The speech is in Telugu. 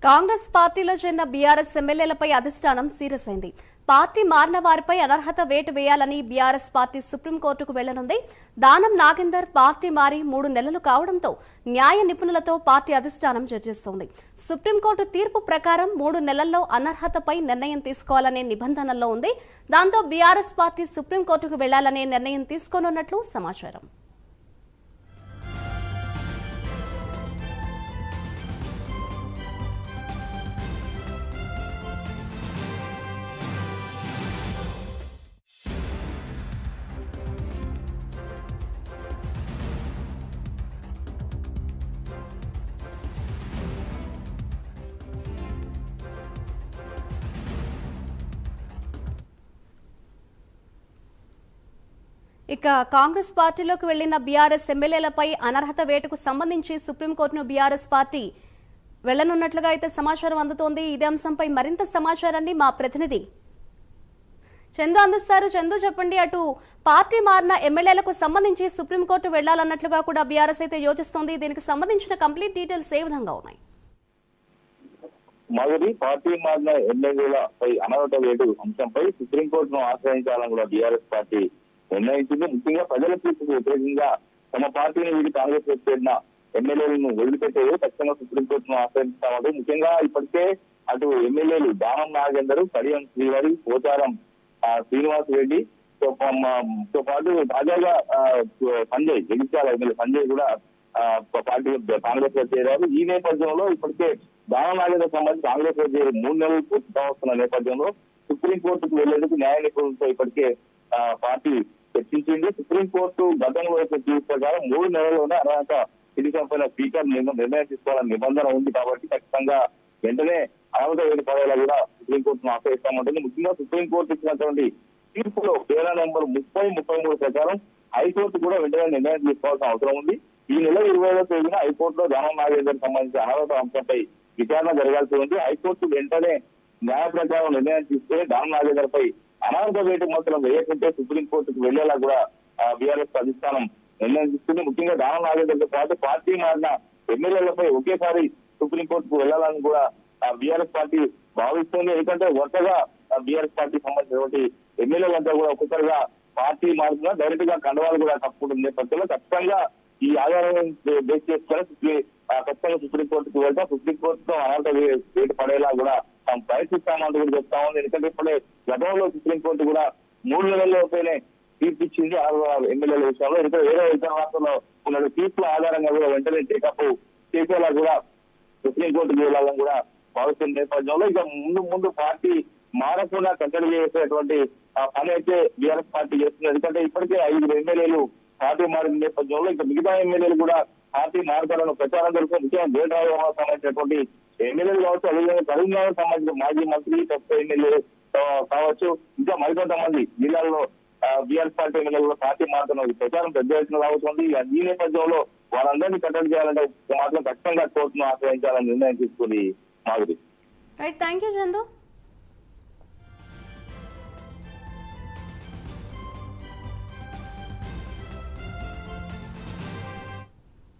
కాంగ్రెస్ పార్టీలో చేరిన బీఆర్ఎస్ ఎమ్మెల్యేలపై అధిష్టానం సీరియస్ అయింది. పార్టీ మారిన వారిపై అనర్హత వేటు వేయాలని బీఆర్ఎస్ పార్టీ సుప్రీంకోర్టుకు వెళ్లనుంది. దానం నాగేందర్ పార్టీ మారి 3 నెలలు కావడంతో న్యాయ నిపుణులతో పార్టీ అధిష్టానం చర్చిస్తోంది. సుప్రీంకోర్టు తీర్పు ప్రకారం 3 నెలల్లో అనర్హతపై నిర్ణయం తీసుకోవాలనే నిబంధనల్లో ఉంది. దాంతో బీఆర్ఎస్ పార్టీ సుప్రీంకోర్టుకు వెళ్లాలనే నిర్ణయం తీసుకోనున్నట్లు సమాచారం. ఇక కాంగ్రెస్ పార్టీలోకి వెళ్లిన బీఆర్ఎస్ ఎమ్మెల్యేలపై అనర్హత వేటుకు సంబంధించి సుప్రీంకోర్టును బీఆర్ఎస్ పార్టీ వెళ్లనున్నట్లుగా అయితే సమాచారం అందుతోంది. ఇదే అంశంపై మరింత సమాచారాన్ని మా ప్రతినిధి చందు అందిస్తారు. చందు, చెప్పండి, అటు పార్టీ మారిన ఎమ్మెల్యేలకు సంబంధించి సుప్రీంకోర్టు వెళ్లాలన్నట్లుగా కూడా బీఆర్ఎస్ అయితే యోచిస్తోంది. దీనికి సంబంధించిన కంప్లీట్ డీటెయిల్స్ ఏ విధంగా ఉన్నాయి? మొదటి పార్టీ మారిన ఎమ్మెల్యేలపై అనర్హత వేటు అంశంపై సుప్రీంకోర్టును ఆశ్రయించాలని కూడా బీఆర్ఎస్ పార్టీ నిర్ణయించింది. ముఖ్యంగా ప్రజల తీర్పుకు వ్యతిరేకంగా తమ పార్టీని వీడి కాంగ్రెస్ చేరిన ఎమ్మెల్యేలను వదిలిపెట్టేది ఖచ్చితంగా సుప్రీంకోర్టును ఆశ్రయిస్తామంటూ ముఖ్యంగా ఇప్పటికే అటు ఎమ్మెల్యేలు దానం నాగేందర్, కడియం శ్రీవారి, పోచారం శ్రీనివాస్ రెడ్డి తో పాటు తాజాగా సంజయ్ జగిత్యాల ఎమ్మెల్యే సంజయ్ కూడా పార్టీ కాంగ్రెస్ లో చేరారు. ఈ నేపథ్యంలో ఇప్పటికే దానం నాగేందర్ సంబంధించి కాంగ్రెస్ లో చేరి 3 నెలలు పూర్తి కావస్తున్న నేపథ్యంలో సుప్రీంకోర్టుకు వెళ్లేందుకు న్యాయ నిపుణులతో ఇప్పటికే పార్టీ చర్చించింది. సుప్రీంకోర్టు గతంలో తీర్పు ప్రకారం 3 నెలల్లోనే అర్హత పిటిషన్ పైన స్పీకర్ నిర్ణయం తీసుకోవాలని నిబంధన ఉంది కాబట్టి ఖచ్చితంగా వెంటనే అనర్హత వేటు పడేలా కూడా సుప్రీంకోర్టును ఆశ్రయిస్తామంటుంది. ముఖ్యంగా సుప్రీంకోర్టు ఇచ్చినటువంటి తీర్పులో పేరా నెంబర్ 30-33 ప్రకారం హైకోర్టు కూడా వెంటనే నిర్ణయం తీసుకోవాల్సిన అవసరం ఉంది. ఈ నెల 20వ తేదీన హైకోర్టులో దానం నాగేందర్ సంబంధించి అనర్హత అంశంపై విచారణ జరగాల్సి ఉంది. హైకోర్టు వెంటనే న్యాయ ప్రకారం నిర్ణయం తీసుకుని దానం నాగేందర్ పై అనర్హత వేటు మాత్రం వేయకుంటే సుప్రీంకోర్టుకు వెళ్లేలా కూడా బీఆర్ఎస్ అధిష్టానం నిర్ణయం తీసుకుంది. ముఖ్యంగా దానం నాగేందర్తో పాటు పార్టీ మారిన ఎమ్మెల్యేలపై ఒకేసారి సుప్రీంకోర్టుకు వెళ్లాలని కూడా బీఆర్ఎస్ పార్టీ భావిస్తుంది. ఎందుకంటే వరుసగా బీఆర్ఎస్ పార్టీ సంబంధించినటువంటి ఎమ్మెల్యేలంతా కూడా ఒక్కసారిగా పార్టీ మారుతున్నా డైరెక్ట్ గా కండవాలు కూడా తప్పుకుంటున్న నేపథ్యంలో ఖచ్చితంగా ఈ ఆధారం బేస్ చేసుకుని ఖచ్చితంగా సుప్రీంకోర్టుకు వెళ్తాం. సుప్రీంకోర్టుతో అనర్హత వేటు పడేలా కూడా తాము ప్రయత్నిస్తామంటూ కూడా చెప్తా ఉంది. ఎందుకంటే ఇప్పుడే గతంలో సుప్రీంకోర్టు కూడా 3 నెలల్లోపైనే తీర్పిచ్చింది 6 ఎమ్మెల్యేల విషయంలో. ఇంకా వేరే ఇతర రాష్ట్రంలో ఉన్న తీర్పుల ఆధారంగా కూడా వెంటనే టేకప్ చేసేలా కూడా సుప్రీంకోర్టుకు వెళ్లాలని కూడా భావిస్తున్న నేపథ్యంలో ఇక ముందు పార్టీ మారకుండా కట్టడి చేసేటువంటి పని అయితే బీఆర్ఎస్ పార్టీ చేస్తుంది. ఎందుకంటే ఇప్పటికే 5 ఎమ్మెల్యేలు పార్టీ మారిన నేపథ్యంలో ఇక మిగతా ఎమ్మెల్యేలు కూడా పార్టీ మారుతారన్న ప్రచారం జరుగుతుంది. ముఖ్యంగా దేవరావు సంబంధించినటువంటి ఎమ్మెల్యేలు కావచ్చు, అదేవిధంగా కరీంనగర్ సంబంధించిన మాజీ మంత్రి, కొత్త ఎమ్మెల్యే కావచ్చు, ఇంకా మరికొంతమంది జిల్లాల్లో బీఆర్ఎస్ పార్టీ ఎమ్మెల్యేలు పార్టీ మారుతున్న ప్రచారం పెద్ద ఎత్తున రావుతుంది. ఈ నేపథ్యంలో వాళ్ళందరినీ కట్టడి చేయాలంటే మాత్రం ఖచ్చితంగా కోర్టును ఆశ్రయించాలని నిర్ణయం తీసుకుని Madhuri. Right, thank you Chandu.